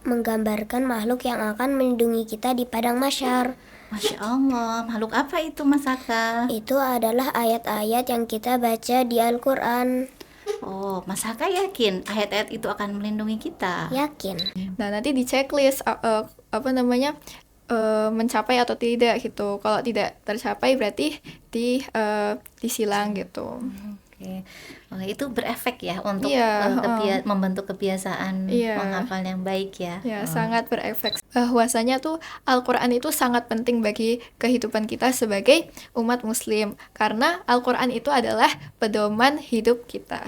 menggambarkan makhluk yang akan melindungi kita di padang mahsyar. Masya Allah, makhluk apa itu Mas Haka? Itu adalah ayat-ayat yang kita baca di Al-Quran. Oh, Mas Haka yakin ayat-ayat itu akan melindungi kita? Yakin. Nah, nanti di checklist mencapai atau tidak gitu. Kalau tidak tercapai berarti disilang gitu. Oke. Wah, itu berefek ya untuk Iya, membentuk kebiasaan Iya. menghafal yang baik ya. Ya, sangat berefek. Bahwasanya tuh Al-Quran itu sangat penting bagi kehidupan kita sebagai umat muslim. Karena Al-Quran itu adalah pedoman hidup kita.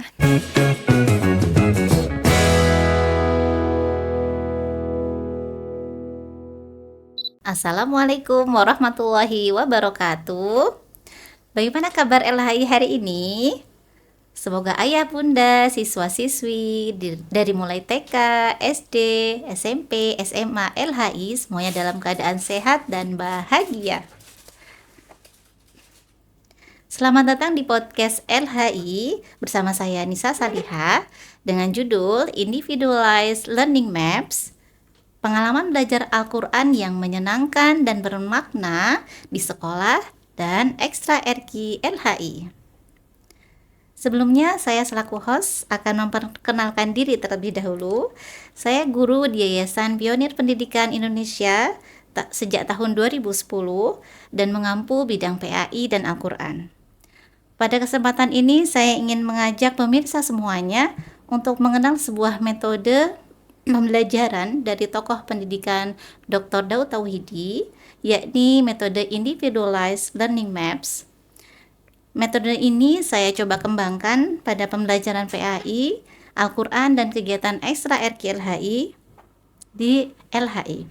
Assalamualaikum warahmatullahi wabarakatuh. Bagaimana kabar LHI hari ini? Semoga ayah bunda, siswa-siswi dari mulai TK, SD, SMP, SMA, LHI semuanya dalam keadaan sehat dan bahagia. Selamat datang di podcast LHI bersama saya Nisa Saliha dengan judul Individualized Learning Maps, pengalaman belajar Al-Quran yang menyenangkan dan bermakna di sekolah dan ekstra RQ LHI. Sebelumnya, saya selaku host akan memperkenalkan diri terlebih dahulu. Saya guru di Yayasan Pionir Pendidikan Indonesia sejak tahun 2010 dan mengampu bidang PAI dan Al-Quran. Pada kesempatan ini, saya ingin mengajak pemirsa semuanya untuk mengenal sebuah metode pembelajaran dari tokoh pendidikan Dr. Daud Tauhidi, yakni metode Individualized Learning Maps. Metode ini saya coba kembangkan pada pembelajaran PAI, Al-Quran, dan kegiatan ekstra RQ LHI di LHI.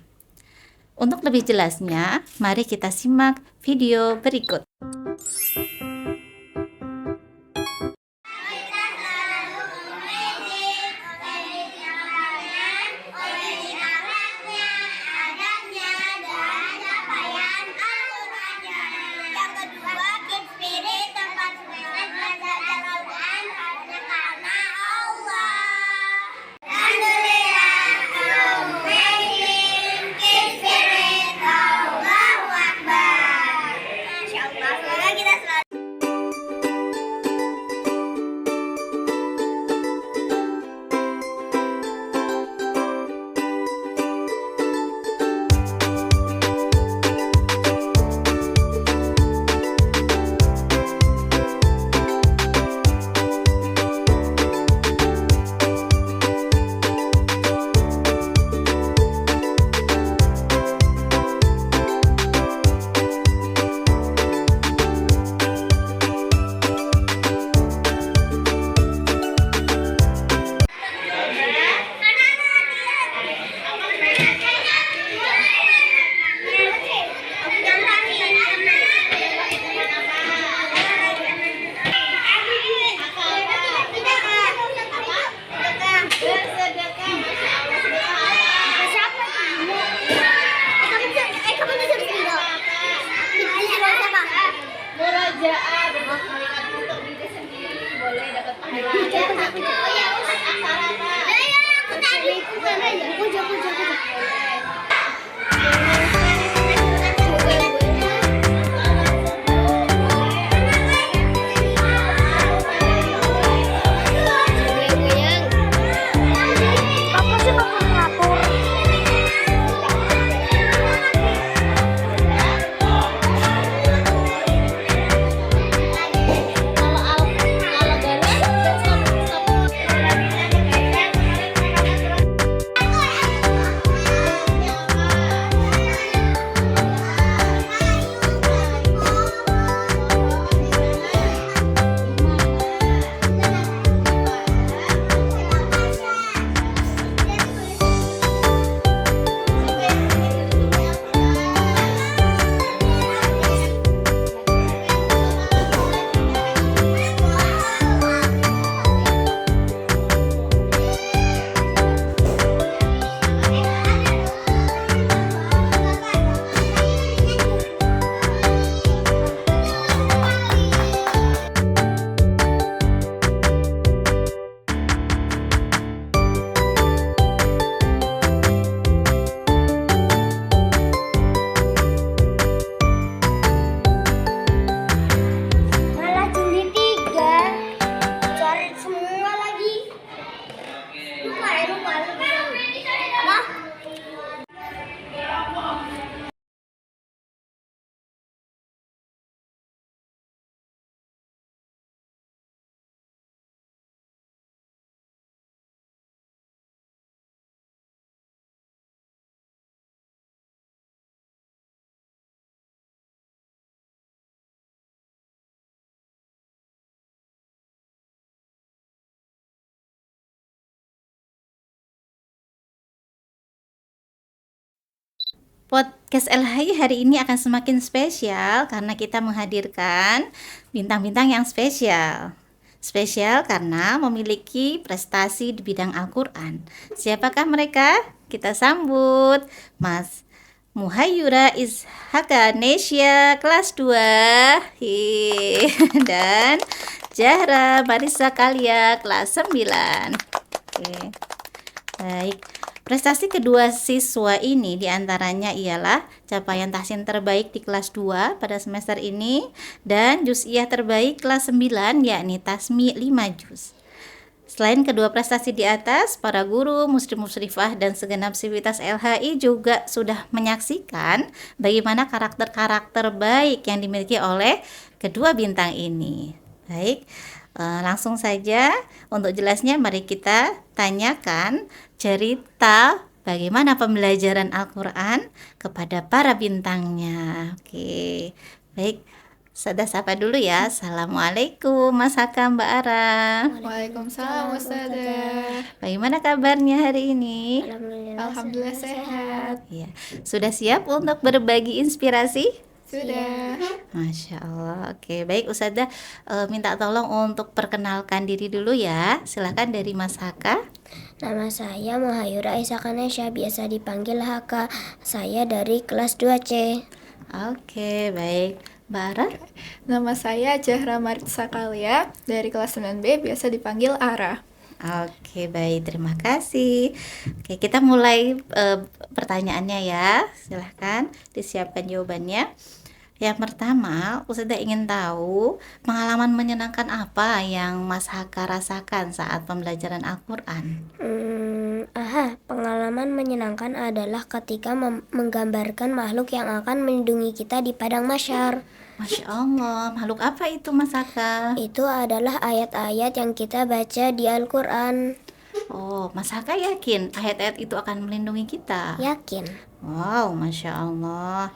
Untuk lebih jelasnya, mari kita simak video berikut. Podcast LHI hari ini akan semakin spesial karena kita menghadirkan bintang-bintang yang spesial. Spesial karena memiliki prestasi di bidang Al-Quran. Siapakah mereka? Kita sambut Mas Muhayyura Ishaka Nesya kelas 2 dan Zahra Marisa Kalia kelas 9. Oke. Baik. Prestasi kedua siswa ini diantaranya ialah capaian tahsin terbaik di kelas 2 pada semester ini dan juz'iyah terbaik kelas 9 yakni tasmi 5 juz. Selain kedua prestasi di atas, para guru, muslim-musrifah dan segenap sivitas LHI juga sudah menyaksikan bagaimana karakter-karakter baik yang dimiliki oleh kedua bintang ini. Baik, langsung saja untuk jelasnya mari kita tanyakan cerita bagaimana pembelajaran Al-Quran kepada para bintangnya. Oke, baik. Sudah sapa dulu ya. Assalamualaikum Mas Hakam, Mbak Ara. Waalaikumsalam Ustazah. Bagaimana kabarnya hari ini? Alhamdulillah sehat. Ya, sudah siap untuk berbagi inspirasi? Sudah. Masya Allah. Oke, baik Ustazah, minta tolong untuk perkenalkan diri dulu ya. Silakan dari Mas Haka. Nama saya Muhayyura Ishaka Nesya, biasa dipanggil Haka. Saya dari kelas 2C. Oke, baik. Mbak Ara? Nama saya Zahra Marisa Kalia dari kelas 9B, biasa dipanggil Ara. Oke, baik. Terima kasih. Oke, kita mulai pertanyaannya ya. Silahkan disiapkan jawabannya. Yang pertama, Ustazah ingin tahu pengalaman menyenangkan apa yang Mas Haka rasakan saat pembelajaran Al-Quran? Pengalaman menyenangkan adalah ketika menggambarkan makhluk yang akan melindungi kita di padang mahsyar. Masya Allah, makhluk apa itu Mas Haka? Itu adalah ayat-ayat yang kita baca di Al-Quran. Oh, Mas Haka yakin ayat-ayat itu akan melindungi kita? Yakin? Wow, Masya Allah.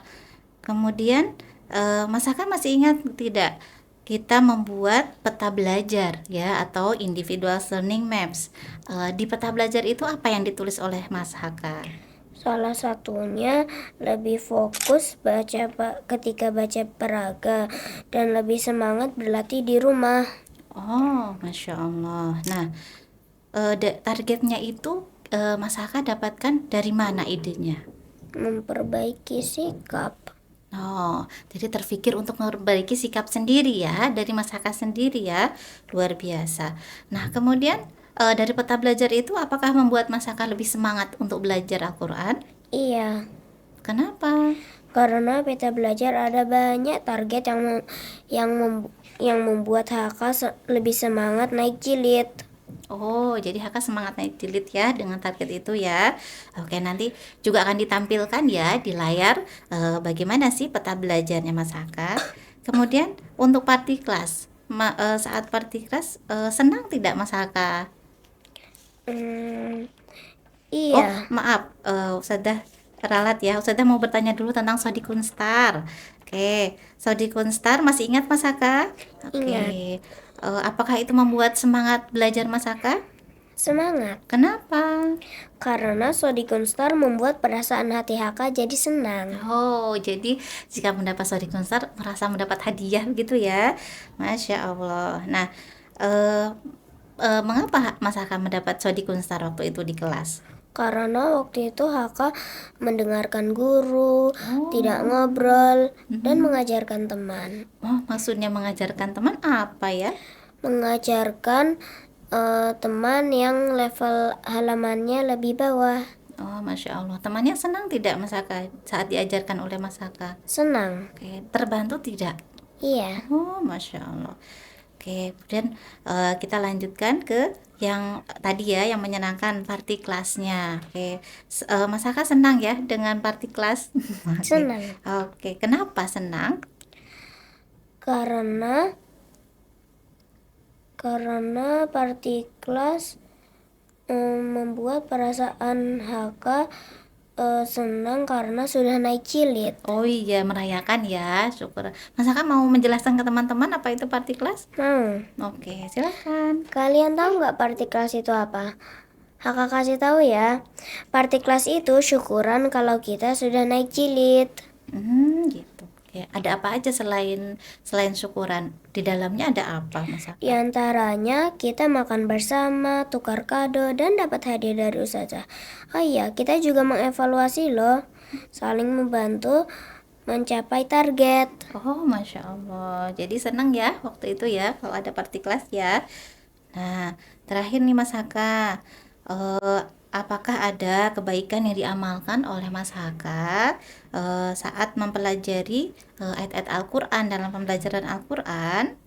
Kemudian, Mas Haka masih ingat tidak? Kita membuat peta belajar ya atau individual learning maps. Di peta belajar itu apa yang ditulis oleh Mas Haka? Salah satunya lebih fokus ketika baca peraga dan lebih semangat berlatih di rumah. Oh, Masya Allah. Nah, targetnya itu Mas Haka dapatkan dari mana idenya? Memperbaiki sikap. Oh, jadi terpikir untuk memperbaiki sikap sendiri ya, dari Mas Haka sendiri ya, luar biasa. Nah, kemudian dari peta belajar itu apakah membuat Mas Haka lebih semangat untuk belajar Al-Quran? Iya, Kenapa? karena peta belajar ada banyak target yang membuat Haka lebih semangat naik jilid. Oh, jadi Haka semangat naik jilid ya dengan target itu ya. Oke, nanti juga akan ditampilkan ya di layar bagaimana sih peta belajarnya Mas Haka. Kemudian untuk party class, saat party class senang tidak Mas Haka? Iya. Oh, maaf, Ustazah ralat ya. Ustazah mau bertanya dulu tentang Sodikun Star. Oke, Sodikun Star masih ingat Mas Haka? Oke. Ingat. Apakah itu membuat semangat belajar Mas Haka? Semangat. Kenapa? Karena Sodikun Star membuat perasaan hati Haka jadi senang. Oh, jadi jika mendapat Sodikun Star merasa mendapat hadiah begitu ya. Masya Allah. Nah, mengapa Mas Haka mendapat Sodikun Star waktu itu di kelas? Karena waktu itu Haka mendengarkan guru, tidak ngobrol, dan mengajarkan teman. Oh, maksudnya mengajarkan teman apa ya? Mengajarkan teman yang level halamannya lebih bawah. Oh, Masya Allah. Temannya senang tidak Mas Haka saat diajarkan oleh Mas Haka? Senang. Oke, terbantu tidak? Iya. Oh, Masya Allah. Oke, kemudian kita lanjutkan ke yang tadi ya, yang menyenangkan party kelasnya. Oke, Mas Haka senang ya dengan party kelas? Oke. Senang. Oke, kenapa senang? Karena party kelas membuat perasaan Haka senang karena sudah naik jilid. Oh iya, merayakan ya, syukur. Mas Haka mau menjelaskan ke teman-teman apa itu party kelas? Mau. Oke, silakan. Kalian tahu nggak party kelas itu apa? Kakak kasih tahu ya, partiklas itu syukuran kalau kita sudah naik jilid. Gitu. Oke, ada apa aja selain syukuran? Di dalamnya ada apa, Mas Di Aka? antaranya kita makan bersama, tukar kado, dan dapat hadiah dari ustazah. Oh iya, kita juga mengevaluasi loh, saling membantu mencapai target. Oh, Masya Allah. Jadi senang ya waktu itu ya kalau ada partiklas ya. Nah, terakhir nih Mas Haka, apakah ada kebaikan yang diamalkan oleh Mas Haka saat mempelajari ayat-ayat Al-Quran dalam pembelajaran Al-Quran?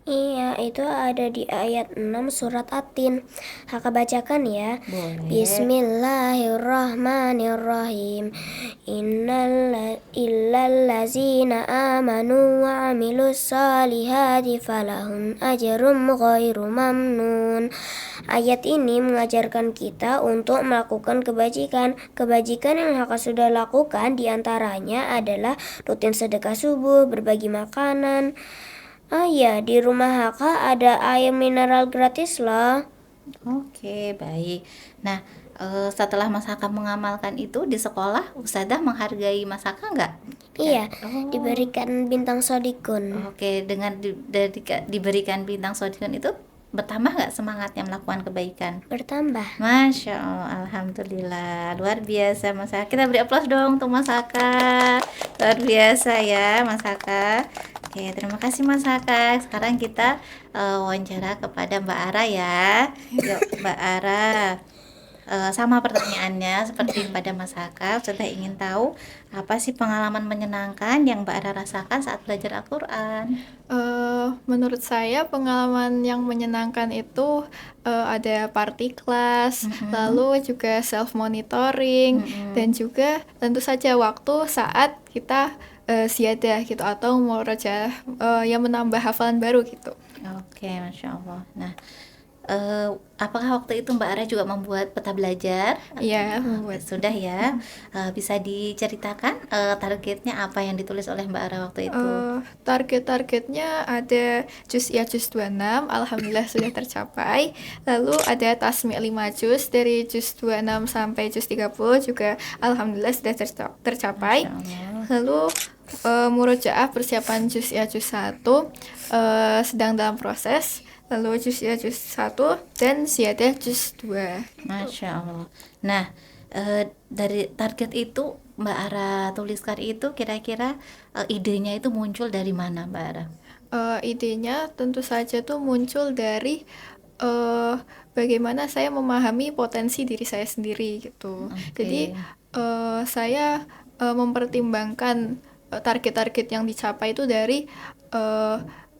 Iya, itu ada di ayat 6 surat At-Tin. Kakak bacakan ya. Boleh. Bismillahirrahmanirrahim. Illallazina amanu wa amilus salihati falahum ajrum ghairu mamnun. Ayat ini mengajarkan kita untuk melakukan kebajikan. Kebajikan yang Kakak sudah lakukan diantaranya adalah rutin sedekah subuh, berbagi makanan. Oh iya, di rumah Kakak ada air mineral gratis loh. Oke, baik. Nah, setelah Mas Haka mengamalkan itu di sekolah, Ustazah menghargai Mas Haka nggak? Iya, Oh. diberikan bintang sodikun. Oke, dengan diberikan bintang sodikun itu bertambah nggak semangatnya melakukan kebaikan? Bertambah. Masya Allah, Alhamdulillah, luar biasa Mas Haka. Kita beri aplaus dong untuk Mas Haka. Luar biasa ya Mas Haka. Oke, terima kasih Mas Haka. Sekarang kita wawancara kepada Mbak Ara ya. Yuk Mbak Ara. Sama pertanyaannya seperti pada Mas Haka, sudah ingin tahu apa sih pengalaman menyenangkan yang Mbak Ara rasakan saat belajar Al-Quran? Menurut saya pengalaman yang menyenangkan itu ada party class, lalu juga self monitoring, dan juga tentu saja waktu saat kita siadah gitu atau murojaah yang menambah hafalan baru gitu. Oke, Masya Allah. Nah, apakah waktu itu Mbak Ara juga membuat peta belajar? Iya, membuat. Sudah ya. Bisa diceritakan targetnya apa yang ditulis oleh Mbak Ara waktu itu? Target-targetnya ada juz ya juz 26, alhamdulillah sudah tercapai. Lalu ada tasmi' 5 juz dari juz 26 sampai juz 30 juga alhamdulillah sudah tercapai. Masya Allah. Lalu murojaah persiapan juz ya juz 1 sedang dalam proses. Lalu juz ya juz 1 dan ziyadah juz 2. Masya Allah. Nah, dari target itu Mbak Ara tuliskan itu kira-kira idenya itu muncul dari mana Mbak Ara? Idenya tentu saja tuh muncul dari bagaimana saya memahami potensi diri saya sendiri gitu. Oke. Jadi saya mempertimbangkan target-target yang dicapai itu dari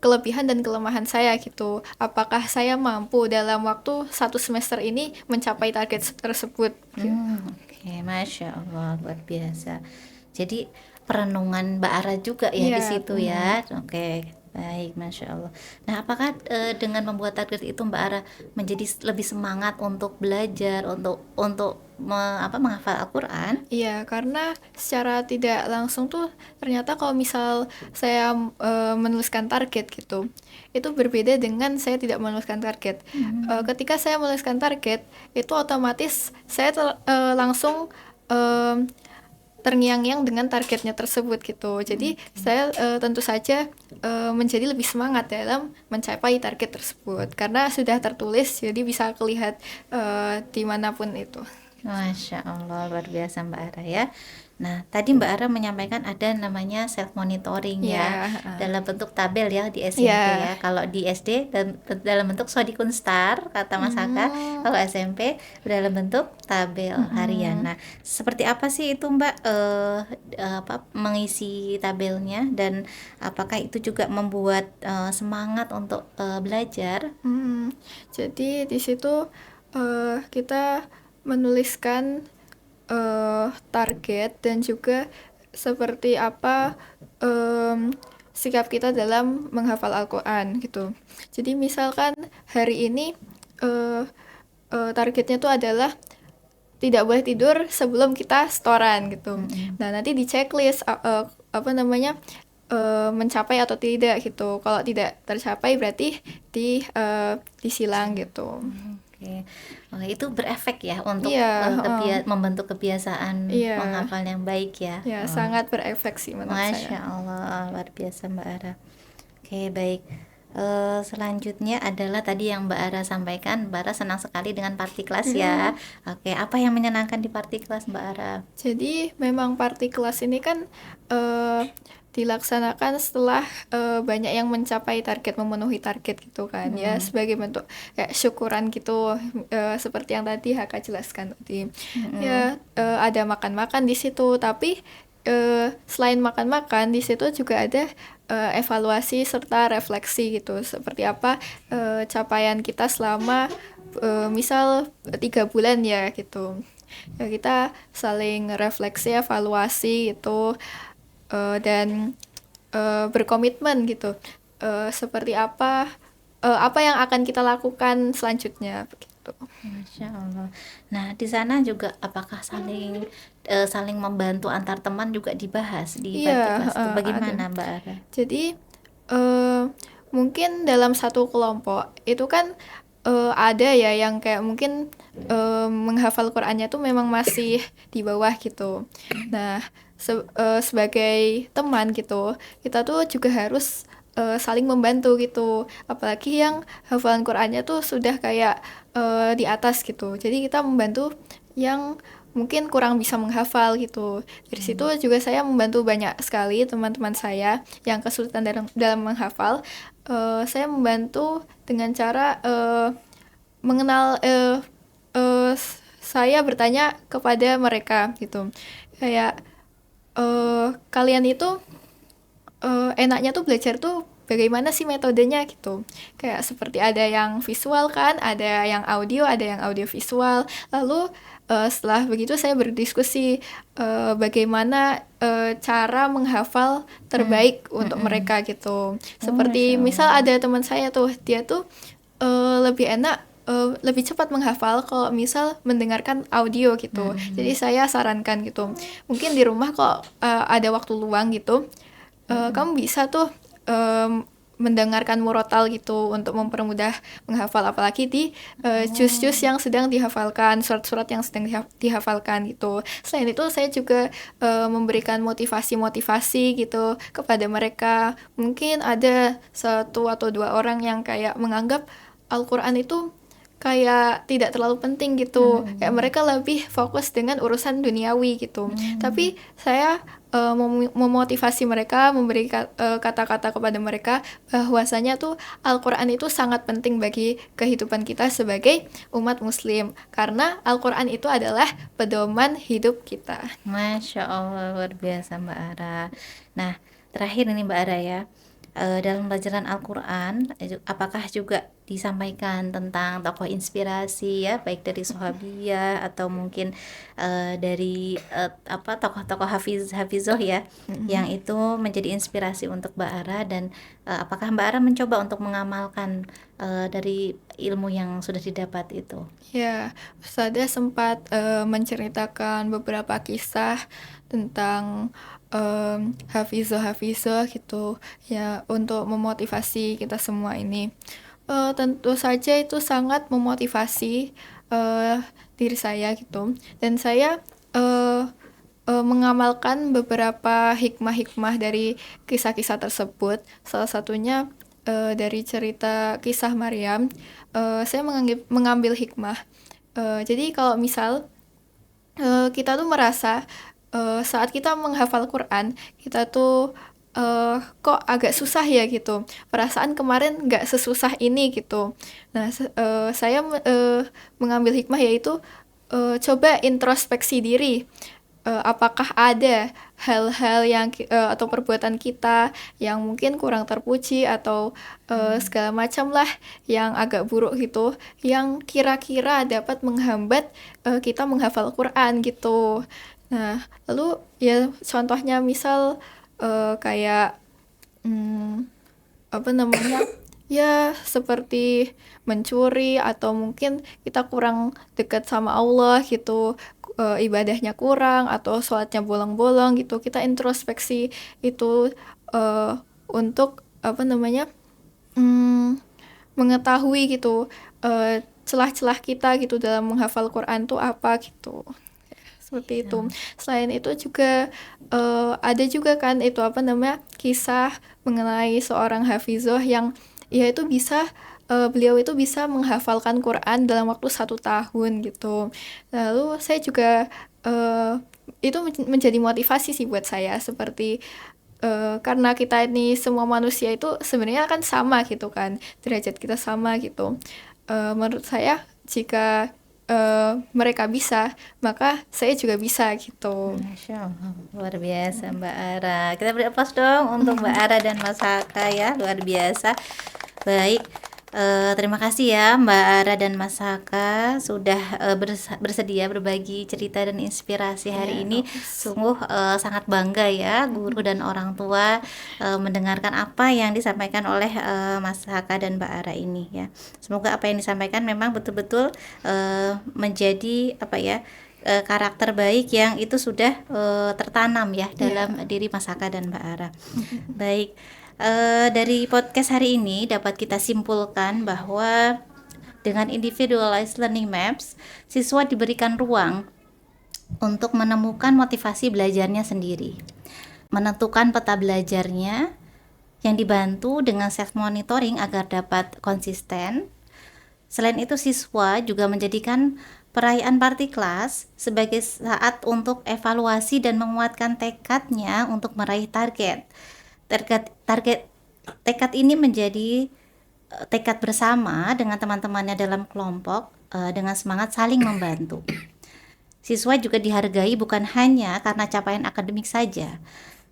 kelebihan dan kelemahan saya gitu. Apakah saya mampu dalam waktu 1 semester ini mencapai target tersebut? Oke, Masya Allah, luar biasa. Jadi perenungan Mbak Ara juga ya Iya, di situ ya. Oke, baik, Masya Allah. Nah, apakah dengan membuat target itu Mbak Ara menjadi lebih semangat untuk belajar, untuk menghafal Al-Quran? Iya, karena secara tidak langsung tuh ternyata kalau misal saya menuliskan target gitu, itu berbeda dengan saya tidak menuliskan target. Ketika saya menuliskan target, itu otomatis saya langsung terngiang-ngiang dengan targetnya tersebut gitu. Jadi saya tentu saja menjadi lebih semangat dalam mencapai target tersebut karena sudah tertulis, jadi bisa kelihatan dimanapun itu. Masya Allah, luar biasa Mbak Ara ya. Nah, tadi Mbak Ara menyampaikan ada namanya self monitoring ya, dalam bentuk tabel ya di SMP ya. Kalau di SD dalam bentuk Sodikun Star kata Mas Haka, kalau SMP dalam bentuk tabel harian. Nah, seperti apa sih itu Mbak mengisi tabelnya dan apakah itu juga membuat semangat untuk belajar? Jadi di situ kita menuliskan target dan juga seperti apa sikap kita dalam menghafal Al-Quran gitu. Jadi misalkan hari ini targetnya tuh adalah tidak boleh tidur sebelum kita setoran gitu. Nah, nanti di checklist mencapai atau tidak gitu. Kalau tidak tercapai berarti disilang gitu. Oke. Wah, itu berefek ya untuk Iya, membentuk kebiasaan iya, menghafal yang baik ya. ya sangat berefek sih menurut Masya saya. Allah, luar biasa Mbak Ara. Oke, baik. Selanjutnya adalah tadi yang Mbak Ara sampaikan, Mbak Ara senang sekali dengan party class ya. Oke, apa yang menyenangkan di party class Mbak Ara? Jadi memang party kelas ini kan dilaksanakan setelah banyak yang mencapai target, memenuhi target gitu kan ya, sebagai bentuk kayak syukuran gitu, seperti yang tadi Haka jelaskan tadi. Ya ada makan-makan di situ, tapi selain makan-makan di situ juga ada evaluasi serta refleksi gitu, seperti apa capaian kita selama misal 3 bulan ya gitu. Ya kita saling refleksi, evaluasi gitu, dan berkomitmen gitu, seperti apa yang akan kita lakukan selanjutnya begitu. Masya Allah. Nah, di sana juga apakah saling membantu antar teman juga dibahas di party Iya, class itu? ada. Bagaimana Mbak Ara? Jadi mungkin dalam satu kelompok itu kan ada ya yang kayak mungkin menghafal Qur'annya tuh memang masih di bawah gitu. Nah, sebagai teman gitu, kita tuh juga harus saling membantu gitu. Apalagi yang hafalan Qur'annya tuh sudah kayak di atas gitu. Jadi kita membantu yang mungkin kurang bisa menghafal gitu. Dari situ juga saya membantu banyak sekali teman-teman saya yang kesulitan dalam menghafal. Saya membantu dengan cara mengenal saya bertanya kepada mereka gitu. Kayak kalian itu enaknya tuh belajar tuh bagaimana sih metodenya gitu. Kayak seperti ada yang visual kan, ada yang audio, ada yang audio visual. Lalu setelah begitu saya berdiskusi bagaimana cara menghafal terbaik untuk mereka gitu. Seperti Masya misal Allah. ada teman saya tuh, dia tuh lebih enak lebih cepat menghafal kalau misal mendengarkan audio gitu. Jadi saya sarankan gitu. Mungkin di rumah kok ada waktu luang gitu, kamu bisa tuh mendengarkan murotal gitu untuk mempermudah menghafal, apalagi di juz-juz yang sedang dihafalkan, surat-surat yang sedang dihafalkan gitu. Selain itu saya juga memberikan motivasi-motivasi gitu kepada mereka. Mungkin ada 1 atau 2 orang yang kayak menganggap Al-Quran itu kayak tidak terlalu penting gitu, kayak mereka lebih fokus dengan urusan duniawi gitu. Tapi saya memotivasi mereka, memberi kata-kata kepada mereka bahwasanya tuh Al-Quran itu sangat penting bagi kehidupan kita sebagai umat muslim, karena Al-Quran itu adalah pedoman hidup kita. Masya Allah, luar biasa Mbak Ara. Nah, terakhir ini Mbak Ara ya, dalam pelajaran Al-Quran, apakah juga disampaikan tentang tokoh inspirasi ya, baik dari Sahabiyah atau mungkin dari tokoh-tokoh Hafizoh ya, yang itu menjadi inspirasi untuk Mbak Ara, dan apakah Mbak Ara mencoba untuk mengamalkan dari ilmu yang sudah didapat itu? Ya, Ustazah sempat menceritakan beberapa kisah tentang hafizoh gitu ya, untuk memotivasi kita semua ini. Tentu saja itu sangat memotivasi diri saya gitu, dan saya mengamalkan beberapa hikmah-hikmah dari kisah-kisah tersebut. Salah satunya dari cerita kisah Maryam, saya mengambil hikmah. Jadi kalau misal kita tuh merasa saat kita menghafal Quran, kita tuh kok agak susah ya gitu. Perasaan kemarin nggak sesusah ini gitu. Nah, saya mengambil hikmah yaitu coba introspeksi diri. Apakah ada hal-hal yang atau perbuatan kita yang mungkin kurang terpuji atau segala macam lah yang agak buruk gitu, yang kira-kira dapat menghambat kita menghafal Quran gitu. Nah, lalu ya contohnya misal kayak apa namanya, ya seperti mencuri, atau mungkin kita kurang dekat sama Allah gitu, ibadahnya kurang atau sholatnya bolong-bolong gitu. Kita introspeksi itu untuk apa namanya, mengetahui gitu celah-celah kita gitu dalam menghafal Quran tuh apa gitu. Seperti itu. Selain itu juga ada juga kan itu kisah mengenai seorang hafizoh yang itu beliau itu bisa menghafalkan Quran dalam waktu 1 tahun gitu. Lalu saya juga itu menjadi motivasi sih buat saya, seperti karena kita ini semua manusia itu sebenarnya kan sama gitu kan, derajat kita sama gitu. Menurut saya jika mereka bisa, maka saya juga bisa gitu. Masya Allah, luar biasa Mbak Ara. Kita beri aplaus dong untuk Mbak Ara dan Mas Haka ya, luar biasa. Baik, terima kasih ya Mbak Ara dan Mas Haka sudah bersedia berbagi cerita dan inspirasi hari ini. Sungguh sangat bangga ya guru dan orang tua mendengarkan apa yang disampaikan oleh Mas Haka dan Mbak Ara ini ya. Semoga apa yang disampaikan memang betul-betul menjadi karakter baik yang itu sudah tertanam ya dalam diri Mas Haka dan Mbak Ara. Baik. Dari podcast hari ini dapat kita simpulkan bahwa dengan individualized learning maps, siswa diberikan ruang untuk menemukan motivasi belajarnya sendiri, menentukan peta belajarnya yang dibantu dengan self monitoring agar dapat konsisten. Selain itu, siswa juga menjadikan perayaan partiklas sebagai saat untuk evaluasi dan menguatkan tekadnya untuk meraih target. Tekad ini menjadi tekad bersama dengan teman-temannya dalam kelompok dengan semangat saling membantu. Siswa juga dihargai bukan hanya karena capaian akademik saja,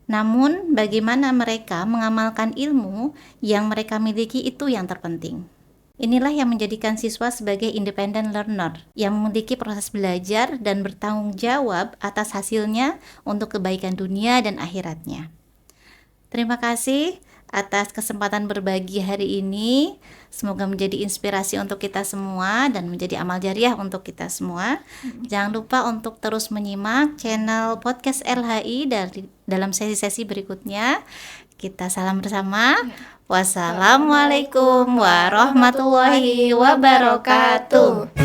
namun bagaimana mereka mengamalkan ilmu yang mereka miliki itu yang terpenting. Inilah yang menjadikan siswa sebagai independent learner yang memiliki proses belajar dan bertanggung jawab atas hasilnya untuk kebaikan dunia dan akhiratnya. Terima kasih atas kesempatan berbagi hari ini. Semoga menjadi inspirasi untuk kita semua dan menjadi amal jariah untuk kita semua. Jangan lupa untuk terus menyimak channel podcast LHI dalam sesi-sesi berikutnya. Kita salam bersama. Wassalamualaikum warahmatullahi wabarakatuh.